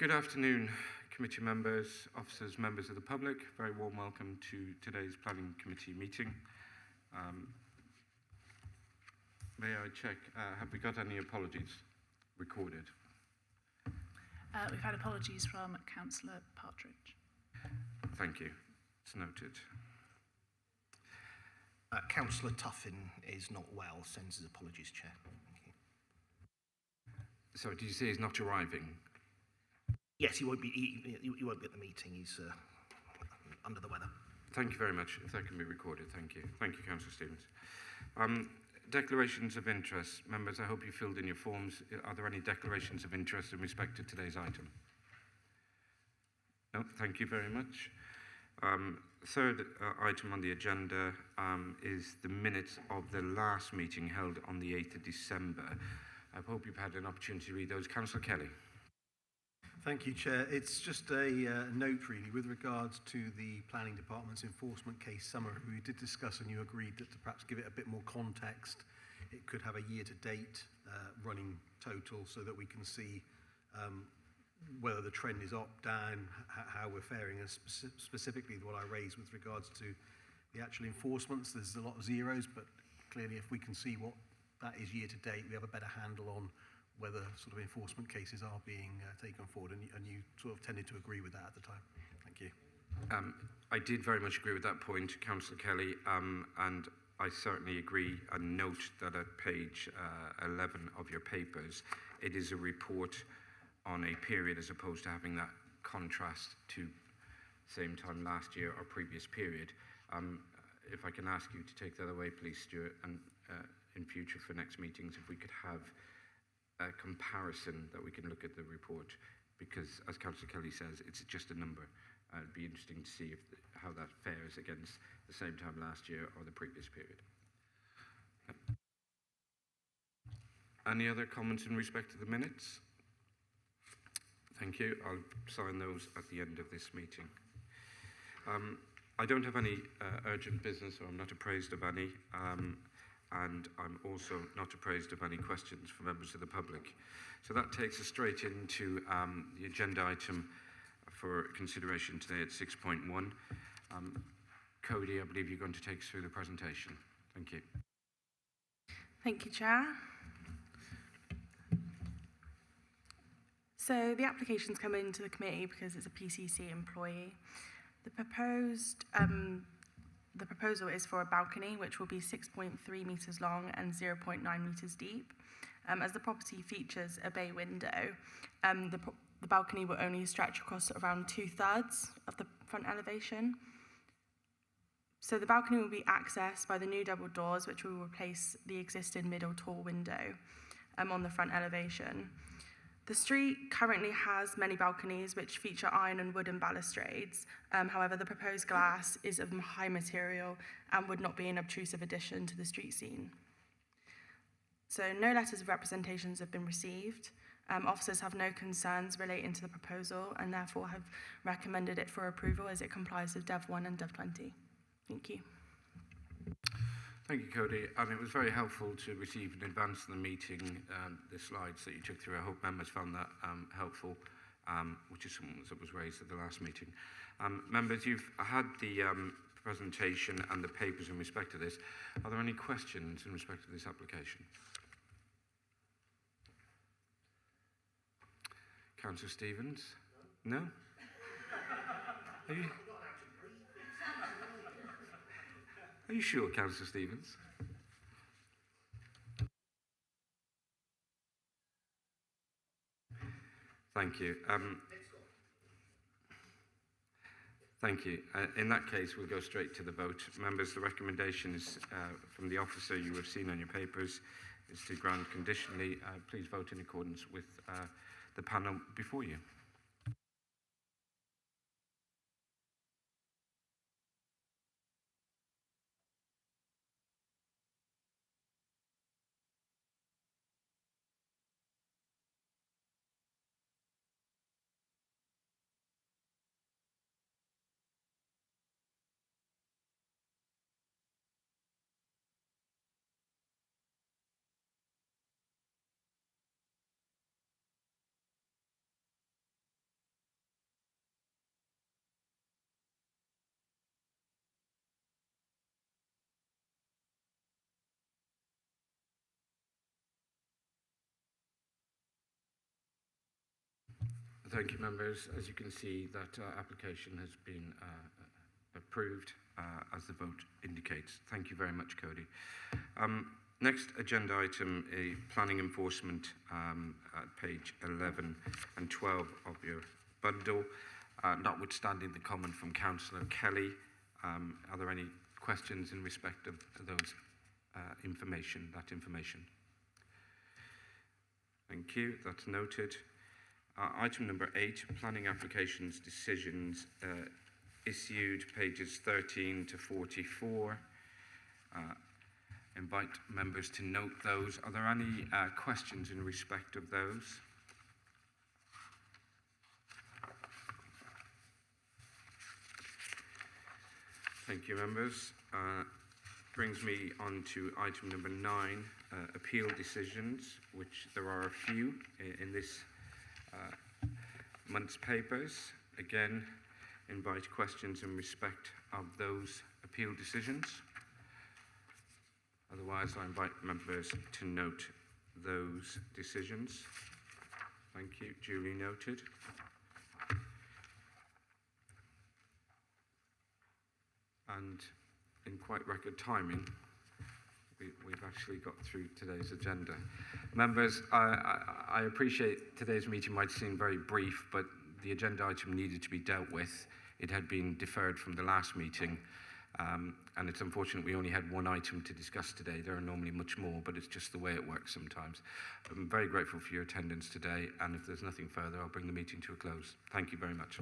Good afternoon, committee members, officers, members of the public. Very warm welcome to today's Planning Committee meeting. May I check, have we got any apologies recorded? We've had apologies from Councillor Partridge. Thank you. It's noted. Councillor Tuffin is not well, sends his apologies, Chair. Thank you. Sorry, did you say he's not arriving? Yes, he won't be at the meeting. He's under the weather. Thank you very much. If that can be recorded, thank you. Thank you, Councillor Stevens. Declarations of interest. Members, I hope you filled in your forms. Are there any declarations of interest in respect to today's item? No, thank you very much. Third item on the agenda is the minutes of the last meeting held on the 8th of December. I hope you've had an opportunity to read those. Councillor Kelly. Thank you, Chair. It's just a note, really, with regards to the Planning Department's enforcement case summary. We did discuss and you agreed that to perhaps give it a bit more context, it could have a year-to-date running total so that we can see whether the trend is up, down, how we're faring, and specifically what I raised with regards to the actual enforcements. There's a lot of zeros, but clearly if we can see what that is year-to-date, we have a better handle on whether sort of enforcement cases are being taken forward, and you sort of tended to agree with that at the time. Thank you. I did very much agree with that point, Councillor Kelly, and I certainly agree and note that at page 11 of your papers, it is a report on a period as opposed to having that contrast to same time last year or previous period. If I can ask you to take that away, please, Stuart, and in future for next meetings, if we could have a comparison that we can look at the report, because as Councillor Kelly says, it's just a number. It'd be interesting to see how that fares against the same time last year or the previous period. Any other comments in respect to the minutes? Thank you. I'll sign those at the end of this meeting. I don't have any urgent business, or I'm not appraised of any. And I'm also not appraised of any questions from members of the public. So that takes us straight into the agenda item for consideration today at 6.1. Cody, I believe you're going to take us through the presentation. Thank you. Thank you, Chair. So the application's come into the committee because it's a PCC employee. The proposal is for a balcony, which will be 6.3 metres long and 0.9 metres deep. As the property features a bay window, the balcony will only stretch across around 2/3 of the front elevation. So the balcony will be accessed by the new double doors, which will replace the existing middle tall window on the front elevation. The street currently has many balconies which feature iron and wooden balustrades. However, the proposed glass is of high material and would not be an obtrusive addition to the street scene. So no letters of representations have been received. Officers have no concerns relating to the proposal and therefore have recommended it for approval as it complies with Dev 1 and Dev 20. Thank you. Thank you, Cody. And it was very helpful to receive in advance of the meeting the slides that you took through. I hope members found that helpful, which is something that was raised at the last meeting. Members, you've had the presentation and the papers in respect to this. Are there any questions in respect to this application? Councillor Stevens? No? Are you sure, Councillor Stevens? Thank you. Thank you. In that case, we'll go straight to the vote. Members, the recommendation is from the officer you have seen on your papers is to grant conditionally. Please vote in accordance with the panel before you. Thank you, members. As you can see, that application has been approved as the vote indicates. Thank you very much, Cody. Next agenda item, a planning enforcement at page 11 and 12 of your bundle. Notwithstanding the comment from Councillor Kelly, are there any questions in respect of those information? Thank you, that's noted. Item number 8, planning applications decisions issued, pages 13 to 44. Invite members to note those. Are there any questions in respect of those? Thank you, members. Brings me on to item number 9, appeal decisions, which there are a few in this month's papers. Again, invite questions in respect of those appeal decisions. Otherwise, I invite members to note those decisions. Thank you. Duly noted. And in quite record timing, we've actually got through today's agenda. Members, I appreciate today's meeting might seem very brief, but the agenda item needed to be dealt with. It had been deferred from the last meeting, and it's unfortunate we only had one item to discuss today. There are normally much more, but it's just the way it works sometimes. I'm very grateful for your attendance today, and if there's nothing further, I'll bring the meeting to a close. Thank you very much.